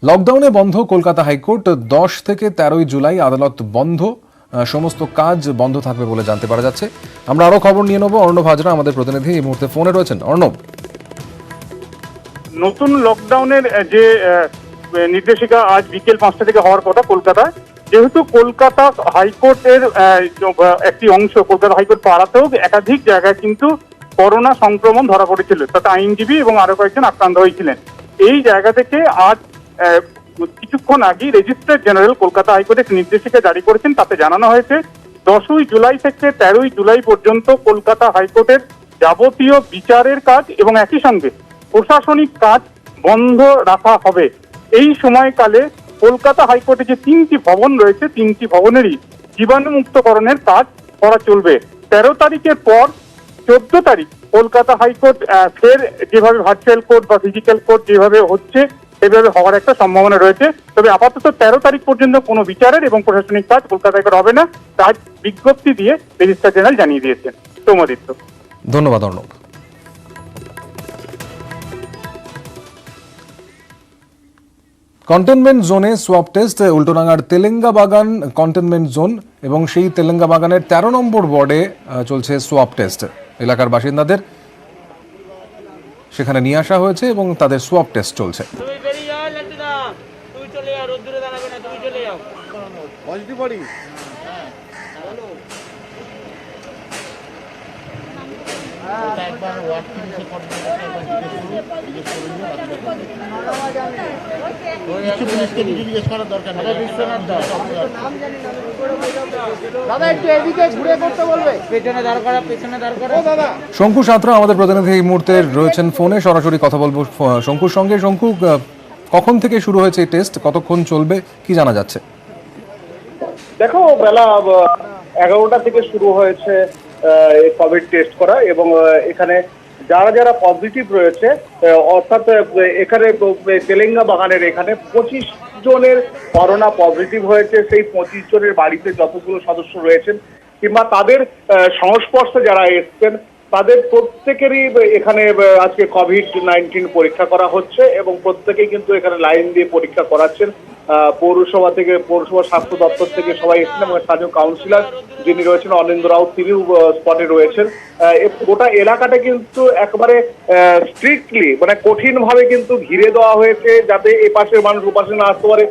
লকডাউনে বন্ধ কলকাতা হাইকোর্ট। 10 থেকে 13 জুলাই আদালত বন্ধ, সমস্ত কাজ বন্ধ থাকবে বলে জানতে পারা যাচ্ছে। আমরা আরো খবর নিয়ে নেব। অর্ণব হাজরা আমাদের প্রতিনিধি এই মুহূর্তে ফোনে রয়েছেন। অর্ণব, নতুন লকডাউনের যে নির্দেশিকা আজ বিকেল 5টা থেকে হওয়ার কথা কলকাতায়, যেহেতু কলকাতা হাইকোর্টের একটি অংশ কলকাতা হাইকোর্ট পাড়াতেও একাধিক জায়গায় কিন্তু করোনা সংক্রমণ ধরা পড়েছিল, তাতে আইনজীবী এবং আরো কয়েকজন আক্রান্ত হয়েছিলেন। এই জায়গা থেকে আজ কিছুক্ষণ আগে রেজিস্ট্রার জেনারেল কলকাতা হাইকোর্টে একটি নির্দেশিকা জারি করেছেন। তাতে জানানো হয়েছে 10ই জুলাই থেকে 13ই জুলাই পর্যন্ত কলকাতা হাইকোর্টের যাবতীয় বিচারের কাজ এবং একই সঙ্গে প্রশাসনিক কাজ বন্ধ রাখা হবে। এই সময়কালে কলকাতা হাইকোর্টে যে 3টি ভবন রয়েছে, 3টি ভবনেরই জীবাণুমুক্তকরণের কাজ করা চলবে। 13 তারিখের পর 14 তারিখ কলকাতা হাইকোর্ট ফের যেভাবে ভার্চুয়াল কোর্ট বা ফিজিক্যাল কোর্ট যেভাবে হচ্ছে সেভাবে হওয়ার একটা সম্ভাবনা রয়েছে। তবে আপাতত 13 তারিখ পর্যন্ত কোনো বিচারের এবং প্রশাসনিক কাজ কলকাতা হাইকোর্ট হবে না, তার বিজ্ঞপ্তি দিয়ে রেজিস্ট্রার জেনারেল জানিয়ে দিয়েছেন। সৌমদিত্য, ধন্যবাদ। অর্ণব, কন্টেনমেন্ট জোনে সোয়াব টেস্ট। উল্টোডাঙ্গার তেলেঙ্গা বাগান কন্টেনমেন্ট জোন এবং সেই তেলেঙ্গা বাগানের 13 নম্বর ওয়ার্ডে চলছে সোয়াব টেস্ট। এলাকার বাসিন্দাদের সেখানে নিয়ে আসা হয়েছে এবং তাদের সোয়াব টেস্ট চলছে। শঙ্কু সাঁতরা আমাদের প্রতিনিধি এই মুহূর্তে রয়েছেন ফোনে, সরাসরি কথা বলবো শঙ্কুর সঙ্গে। শঙ্কু, কখন থেকে শুরু হয়েছে এই টেস্ট, কতক্ষণ চলবে, কি জানা যাচ্ছে? দেখো, বেলা 11টা থেকে শুরু হয়েছে কোভিড টেস্ট করা এবং এখানে যারা যারা পজিটিভ রয়েছে, অর্থাৎ এখানে তেলেঙ্গা বাগানের এখানে 25 জনের করোনা পজিটিভ হয়েছে। সেই 25 জনের বাড়িতে যতগুলো সদস্য রয়েছেন কিংবা তাদের সংস্পর্শে যারা এসছেন তাদের প্রত্যেকেরই এখানে আজকে কোভিড-19 পরীক্ষা করা হচ্ছে এবং প্রত্যেকেই কিন্তু এখানে লাইন দিয়ে পরীক্ষা করাচ্ছেন। পৌরসভা থেকে, পৌরসভা স্বাস্থ্য দপ্তর থেকে সবাই এসেছেন এবং স্থানীয় কাউন্সিলর যিনি রয়েছেন অনিন্দ রাউত, তিনিও স্পটে রয়েছেন। গোটা এলাকাটা কিন্তু একেবারে স্ট্রিক্টলি, মানে কঠিন ভাবে কিন্তু ঘিরে দেওয়া হয়েছে যাতে এ পাশের মানুষ ও পাশে না আসতে পারে।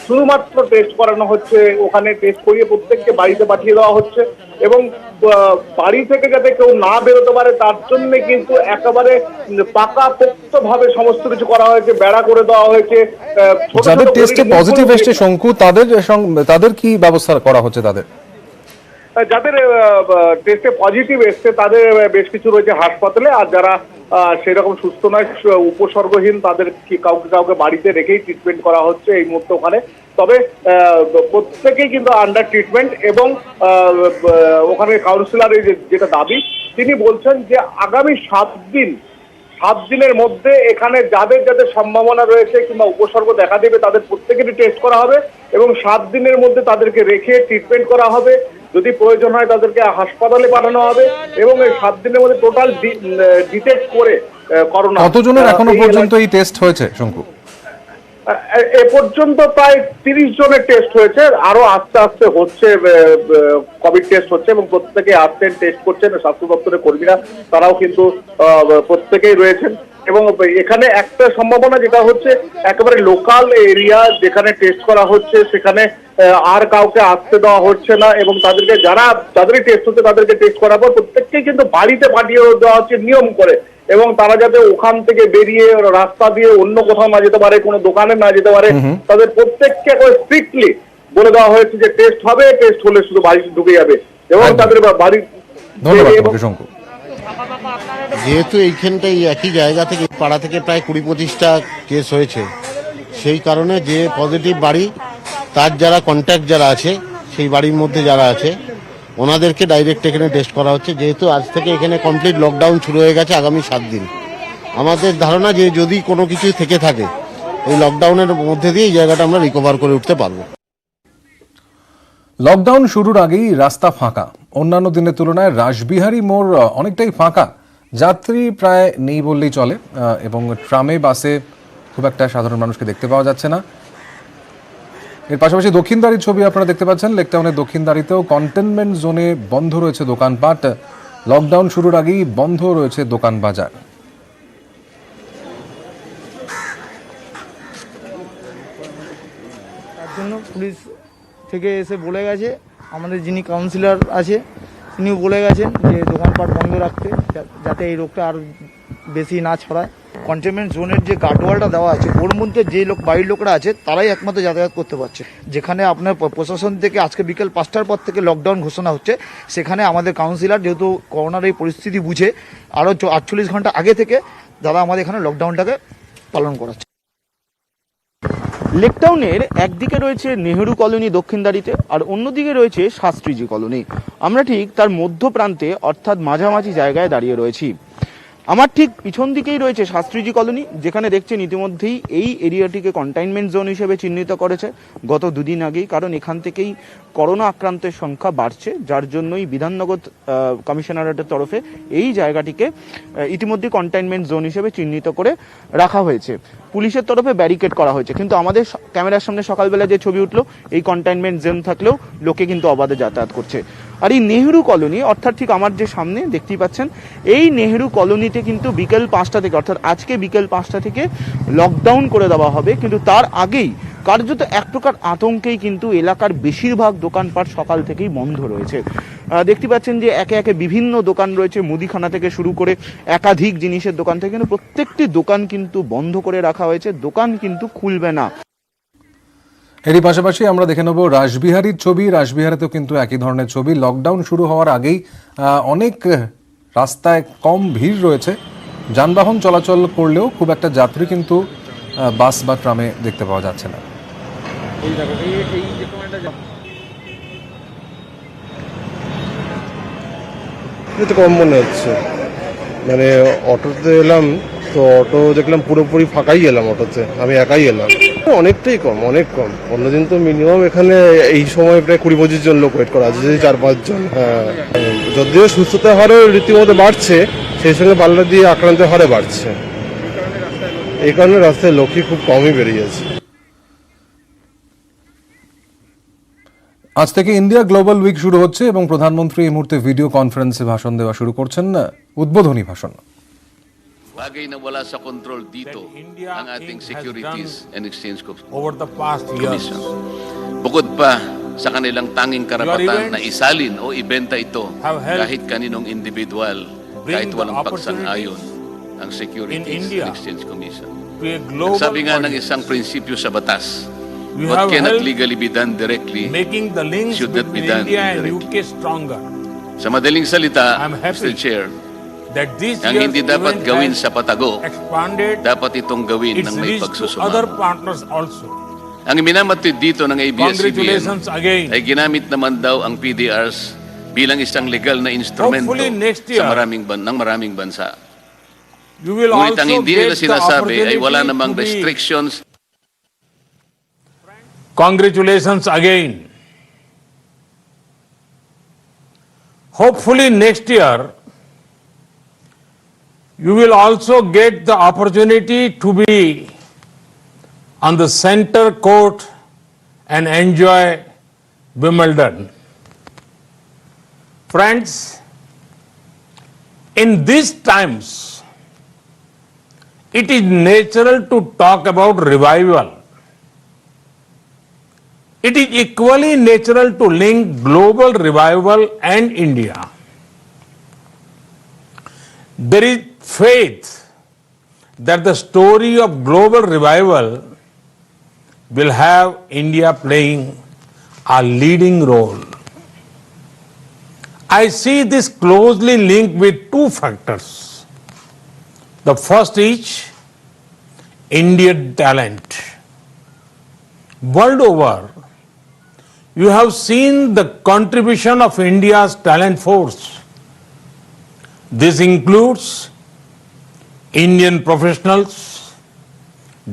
শুধুমাত্র টেস্ট করানো হচ্ছে, ওখানে টেস্ট করিয়ে প্রত্যেককে বাড়িতে পাঠিয়ে দেওয়া হচ্ছে এবং বাড়ি থেকে যাতে কেউ না বেরোতে পারে তার জন্য কিন্তু একেবারে পাকাপোক্ত ভাবে সমস্ত কিছু করা হয়েছে, বেড়া করে দেওয়া হয়েছে। যাদের টেস্টে পজিটিভ এসছে শঙ্কু, তাদের কি ব্যবস্থা করা হচ্ছে? যাদের টেস্টে পজিটিভ এসছে তাদের বেশ কিছু রয়েছে হাসপাতালে, আর যারা সেরকম সুস্থ নয়, উপসর্গহীন, তাদের কাউকে কাউকে বাড়িতে রেখেই ট্রিটমেন্ট করা হচ্ছে এই মুহূর্তে ওখানে। তবে প্রত্যেকেই কিন্তু আন্ডার ট্রিটমেন্ট এবং ওখানে কাউন্সিলরের যেটা দাবি, তিনি বলছেন যে আগামী 7 দিনের মধ্যে এখানে যাদের যাদের সম্ভাবনা রয়েছে কিংবা উপসর্গ দেখা দেবে তাদের প্রত্যেকেরই টেস্ট করা হবে এবং 7 দিনের মধ্যে তাদেরকে রেখে ট্রিটমেন্ট করা হবে। যদি প্রয়োজন হয় তাদেরকে হাসপাতালে পাঠানো হবে এবং এই 7 দিনের মধ্যে টোটাল ডিটেক্ট করে করোনা। কতজনের এখনো পর্যন্ত এই টেস্ট হয়েছে শঙ্কু? এ পর্যন্ত প্রায় 30 জনের টেস্ট হয়েছে, আরো আস্তে আস্তে হচ্ছে, কোভিড টেস্ট হচ্ছে এবং প্রত্যেকে আসছেন, টেস্ট করছেন। স্বাস্থ্য দপ্তরের কর্মীরা তারাও কিন্তু প্রত্যেকেই রয়েছেন এবং এখানে একটা সম্ভাবনা যেটা হচ্ছে একেবারে লোকাল এরিয়া যেখানে টেস্ট করা হচ্ছে সেখানে আর কাউকে আসতে দেওয়া হচ্ছে না এবং তাদেরকে যাদেরই টেস্ট হচ্ছে তাদেরকে টেস্ট করার পর প্রত্যেককেই কিন্তু বাড়িতে পাঠিয়ে দেওয়া হচ্ছে নিয়ম করে এবং তারা যাতে ওখান থেকে বেরিয়ে রাস্তা দিয়ে অন্য কোথাও না যেতে পারে, কোনো দোকানে না যেতে পারে, তাদের প্রত্যেককে স্ট্রিক্টলি বলে দেওয়া হয়েছে যে টেস্ট হবে, টেস্ট হলে শুধু বাড়িতে ঢুকে যাবে এবং তাদের বাড়ি। যেহেতু এইখানটাই একই জায়গা থেকে, পাড়া থেকে প্রায় 20-25টা কেস হয়েছে, সেই কারণে যে পজিটিভ বাড়ি তার যারা কন্ট্যাক্ট যারা আছে সেই বাড়ির মধ্যে যারা আছে ওনাদেরকে ডাইরেক্ট এখানে টেস্ট করা হচ্ছে। যেহেতু আজ থেকে এখানে কমপ্লিট লকডাউন শুরু হয়ে গেছে আগামী 7 দিন, আমাদের ধারণা যে যদি কোনো কিছু থেকে থাকে এই লকডাউনের মধ্যে দিয়ে এই জায়গাটা আমরা রিকভার করে উঠতে পারবো। লকডাউন শুরুর আগেই রাস্তা ফাঁকা, অন্যান্য দিনের তুলনায় রাসবিহারী মোড় অনেকটাই ফাঁকা, যাত্রী প্রায় নেই বললেই চলে এবং ট্রামে বাসে খুব একটা সাধারণ মানুষকে দেখতে পাওয়া যাচ্ছে না। এর পাশাপাশি দক্ষিণদারির ছবি আপনারা দেখতে পাচ্ছেন। লেকটাউনের দক্ষিণদারিতেও কন্টেনমেন্ট জোনে বন্ধ রয়েছে দোকানপাট। লকডাউন শুরুর আগেই বন্ধ রয়েছে দোকান বাজার। তার জন্য পুলিশ থেকে এসে বলে গেছে, আমাদের যিনি কাউন্সিলর আছে তিনিও বলে গেছেন যে দোকানপাট বন্ধ রাখতে, যাতে এই রোগটা আর বেশি না ছড়ায়। কন্টেনমেন্ট জোনের যে গার্ডওয়ালটা দেওয়া আছে ওর মধ্যে যে বাইরের লোকরা আছে তারাই একমাত্র যাতায়াত করতে পারছে। যেখানে আপনার প্রশাসন থেকে আজকে বিকেল 5টার পর থেকে লকডাউন ঘোষণা হচ্ছে, সেখানে আমাদের কাউন্সিলর যেহেতু করোনার এই পরিস্থিতি বুঝে আরও 48 ঘন্টা আগে থেকে দাদা আমাদের এখানে লকডাউনটাকে পালন করাচ্ছে। লেকটাউনের একদিকে রয়েছে নেহেরু কলোনি দক্ষিণদারিতে, আর অন্যদিকে রয়েছে শাস্ত্রীজি কলোনি। আমরা ঠিক তার মধ্য প্রান্তে অর্থাৎ মাঝামাঝি জায়গায় দাঁড়িয়ে রয়েছি। আমার ঠিক পিছন দিকেই রয়েছে শাস্ত্রীজি কলোনি, যেখানে দেখছেন ইতিমধ্যেই এই এরিয়াটিকে কন্টেইনমেন্ট জোন হিসেবে চিহ্নিত করেছে গত দুদিন আগেই, কারণ এখান থেকেই করোনা আক্রান্তের সংখ্যা বাড়ছে, যার জন্যই বিধাননগর কমিশনারেটের তরফে এই জায়গাটিকে ইতিমধ্যে কন্টেইনমেন্ট জোন হিসেবে চিহ্নিত করে রাখা হয়েছে। পুলিশের তরফে ব্যারিকেড করা হয়েছে, কিন্তু আমাদের ক্যামেরার সামনে সকালবেলা যে ছবি উঠলো, এই কন্টেইনমেন্ট জোন থাকলেও লোকে কিন্তু অবাধে যাতায়াত করছে। আর এই নেহেরু কলোনি অর্থাৎ ঠিক আমার যে সামনে দেখতেই পাচ্ছেন, এই নেহেরু কলোনিতে কিন্তু বিকেল 5টা থেকে অর্থাৎ আজকে বিকেল 5টা থেকে লকডাউন করে দেওয়া হবে, কিন্তু তার আগেই কার্যত এক প্রকার আতঙ্কেই কিন্তু এলাকার বেশিরভাগ দোকানপাট সকাল থেকেই বন্ধ রয়েছে। দেখতে পাচ্ছেন যে একে একে বিভিন্ন দোকান রয়েছে, মুদিখানা থেকে শুরু করে একাধিক জিনিসের দোকান থেকে, কিন্তু প্রত্যেকটি দোকান কিন্তু বন্ধ করে রাখা হয়েছে, দোকান কিন্তু খুলবে না। এরই পাশাপাশি আমরা দেখে নেব রাসবিহারীর ছবি। রাসবিহারিতেও কিন্তু একই ধরনের ছবি। লকডাউন শুরু হওয়ার আগেই অনেক রাস্তায় কম ভিড় রয়েছে, যানবাহন চলাচল করলেও খুব একটা যাত্রী কিন্তু বাস বা ট্রামে দেখতে পাওয়া যাচ্ছে না। তো কম মনে হচ্ছে, মানে অটোতে এলাম তো অটো দেখলাম পুরোপুরি ফাঁকাই এলাম, অটোতে আমি একাই এলাম। অনেকটাই কম, অনেক কম। অন্যদিন তো মিনিমাম এখানে এই সময় প্রায় 20-25 জন লোক ওয়েট করা আছে, 4-5 জন। হ্যাঁ, যদিও সুস্থতার হারও রীতিমতো বাড়ছে, সেই সঙ্গে পাল্লা দিয়ে আক্রান্তের হারে বাড়ছে। এই কারণে রাস্তায় লোকই খুব কমই বেরিয়েছে। আজ থেকে ইন্ডিয়া গ্লোবাল উইক শুরু হচ্ছে এবং প্রধানমন্ত্রী এই মুহূর্তে ভিডিও কনফারেন্সে ভাষণ দেওয়া শুরু করছেন, উদ্বোধনী ভাষণ। Bagay na wala sa control dito ang ating Securities and Exchange over the past years. Commission. Bukod pa sa kanilang tanging karapatan na isalin o ibenta ito kahit kaninong individual, kahit walang pagsang-ayon ang Securities and Exchange Commission. Sabi nga ng isang prinsipyo sa batas, what cannot legally be done directly Making the links should not be between done India and indirectly. UK stronger. Sa madaling salita, I'm happy Mr. Chair, that this ang year's hindi dapat event gawin has sa patago, expanded dapat itong gawin its ng may reach to pagsusumamo. other partners also. Ang minamatid dito ng ABS-CBN Congratulations again. ay ginamit naman daw ang PDRs bilang isang legal na instrumento Hopefully next year, sa maraming bansa. You will Ngunit ang also hindi get nila the sinasabi ay wala opportunity namang to be- restrictions. Congratulations again. Hopefully next year, you will also get the opportunity to be on the center court and enjoy Wimbledon. Friends, in these times, it is natural to talk about revival. It is equally natural to link global revival and India. There is faith that the story of global revival will have India playing a leading role. I see this closely linked with two factors. The first is Indian talent. World over, you have seen the contribution of India's talent force. This includes Indian professionals,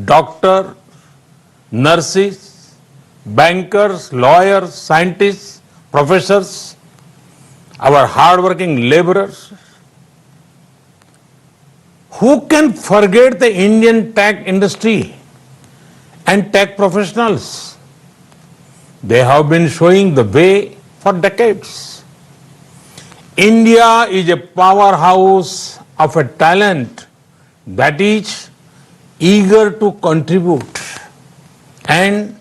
doctors, nurses, bankers, lawyers, scientists, professors, our hardworking laborers. Who can forget the Indian tech industry and tech professionals? They have been showing the way for decades. India is a powerhouse of a talent that is eager to contribute and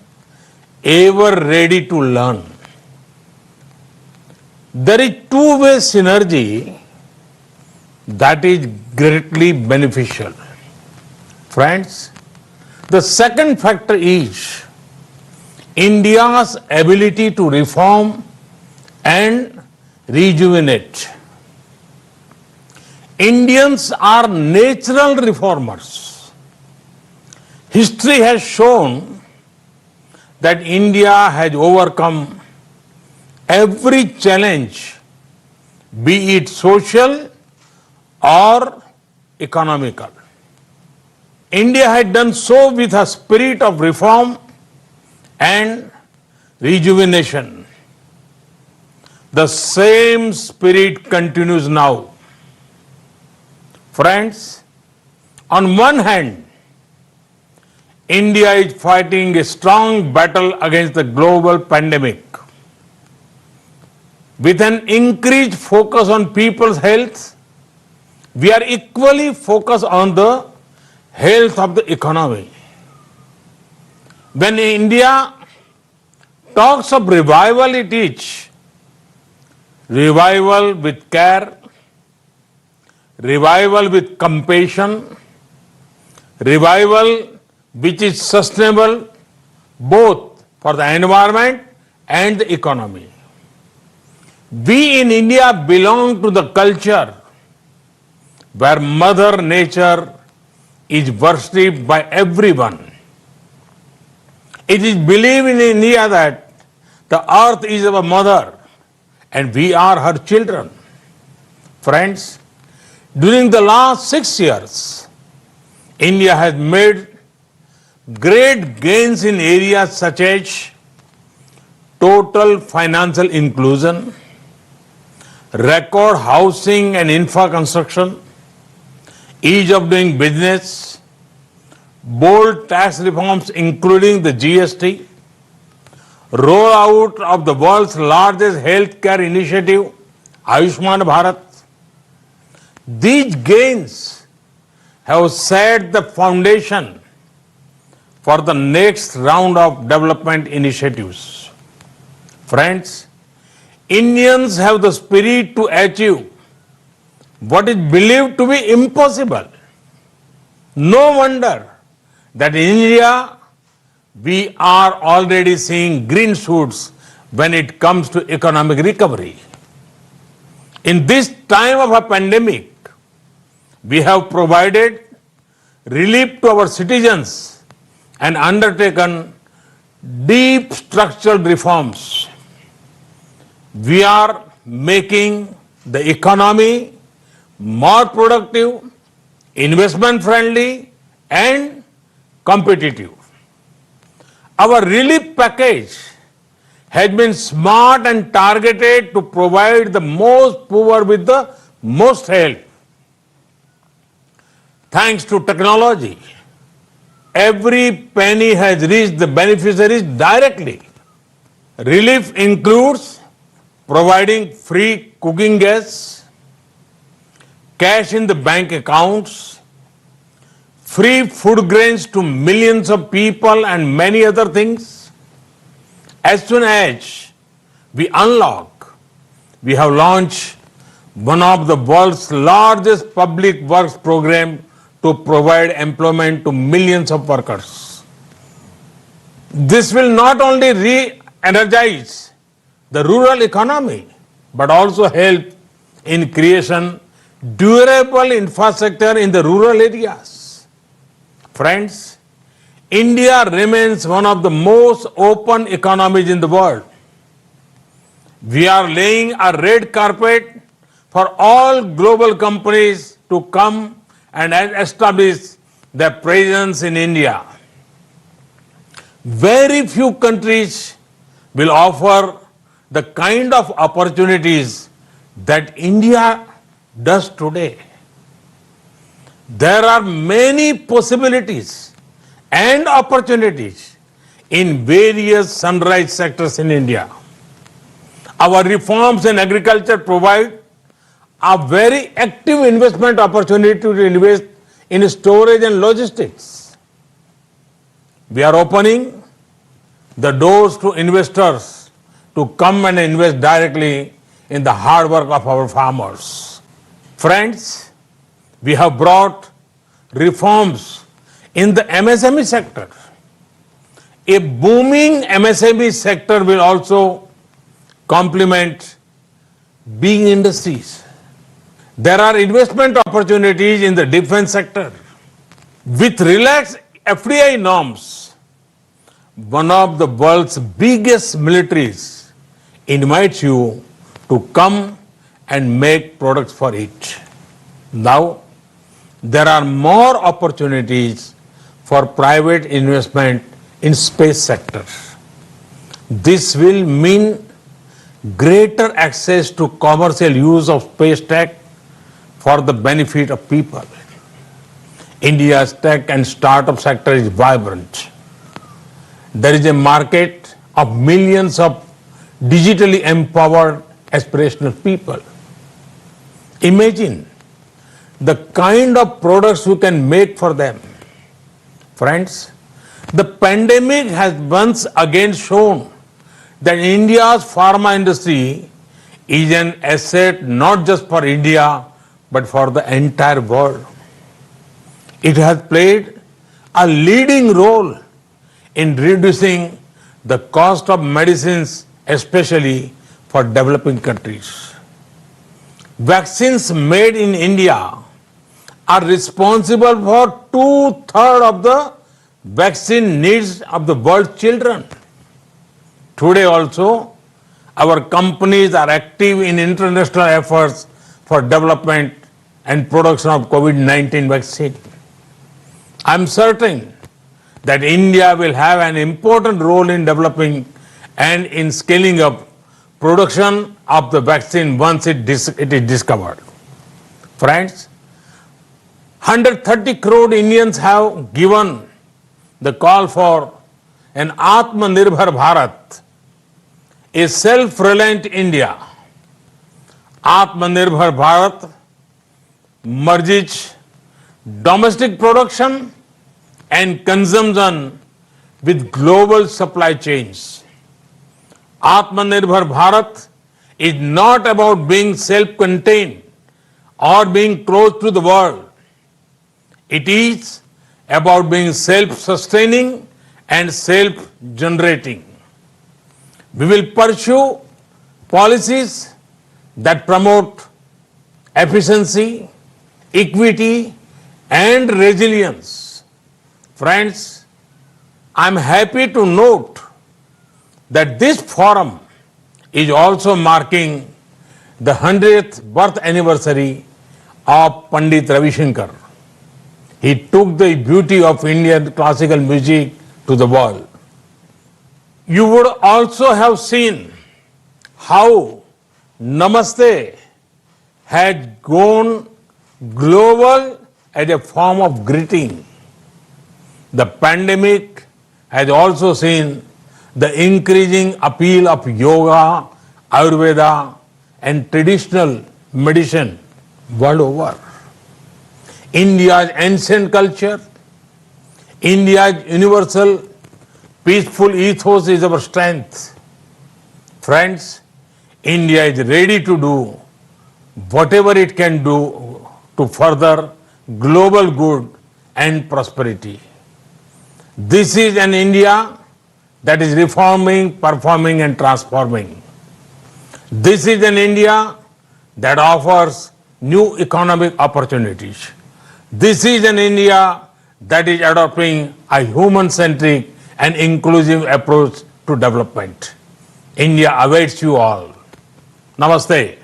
ever ready to learn. There is two-way synergy that is greatly beneficial. Friends, the second factor is India's ability to reform and rejuvenate. Indians are natural reformers. History has shown that India has overcome every challenge, be it social or economical. India had done so with a spirit of reform and rejuvenation. The same spirit continues now. Friends, on one hand, India is fighting a strong battle against the global pandemic. With an increased focus on people's health, we are equally focused on the health of the economy. When India talks of revival, it is revival with care, revival with compassion, revival which is sustainable both for the environment and the economy. We in India belong to the culture where Mother Nature is worshipped by everyone. It is believed in India that the earth is our mother and we are her children. Friends, during the last 6 years, India has made great gains in areas such as total financial inclusion, record housing and infra construction, ease of doing business, bold tax reforms including the GST, rollout of the world's largest healthcare initiative, Ayushman Bharat. These gains have set the foundation for the next round of development initiatives. Friends, Indians have the spirit to achieve what is believed to be impossible. No wonder that in India we are already seeing green shoots when it comes to economic recovery. In this time of a pandemic, we have provided relief to our citizens and undertaken deep structural reforms. We are making the economy more productive, investment friendly and competitive. Our relief package has been smart and targeted to provide the most poor with the most help. Thanks to technology, every penny has reached the beneficiaries directly. Relief includes providing free cooking gas, cash in the bank accounts, free food grains to millions of people and many other things. As soon as we unlock, we have launched one of the world's largest public works program to provide employment to millions of workers. This will not only re-energize the rural economy, but also help in creation durable infrastructure in the rural areas. Friends, India remains one of the most open economies in the world. We are laying a red carpet for all global companies to come and establish their presence in India. Very few countries will offer the kind of opportunities that India does today. There are many possibilities and opportunities in various sunrise sectors in India. Our reforms in agriculture provide a very active investment opportunity to invest in storage and logistics. We are opening the doors to investors to come and invest directly in the hard work of our farmers. Friends, we have brought reforms in the MSME sector. A booming MSME sector will also complement big industries. There are investment opportunities in the defense sector. With relaxed FDI norms, one of the world's biggest militaries invites you to come and make products for it. Now, there are more opportunities for private investment in space sector. This will mean greater access to commercial use of space tech for the benefit of people. India's tech and startup sector is vibrant. There is a market of millions of digitally empowered aspirational people. Imagine the kind of products we can make for them. Friends, the pandemic has once again shown that India's pharma industry is an asset not just for India but for the entire world. It has played a leading role in reducing the cost of medicines, especially for developing countries. Vaccines made in India are responsible for 2/3 of the vaccine needs of the world's children. Today also, our companies are active in international efforts for development and production of COVID-19 vaccine. I am certain that India will have an important role in developing and in scaling up production of the vaccine once it is discovered. Friends, 130 crore Indians have given the call for an Atmanirbhar Bharat, a self-reliant India. Atmanirbhar Bharat merges domestic production and consumption with global supply chains. Atmanirbhar Bharat is not about being self-contained or being close to the world. It is about being self-sustaining and self-generating. We will pursue policies that promote efficiency, equity, and resilience. Friends, I am happy to note that this forum is also marking the 100th birth anniversary of Pandit Ravi Shankar. He took the beauty of Indian classical music to the world. You would also have seen how Namaste had gone global as a form of greeting. The pandemic has also seen the increasing appeal of yoga, Ayurveda, and traditional medicine world over. India's ancient culture, India's universal peaceful ethos is our strength. Friends, India is ready to do whatever it can do to further global good and prosperity. This is an India that is reforming, performing, and transforming. This is an India that offers new economic opportunities. This is an India that is adopting a human-centric and inclusive approach to development. India awaits you all. Namaste.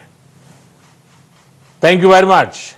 Thank you very much.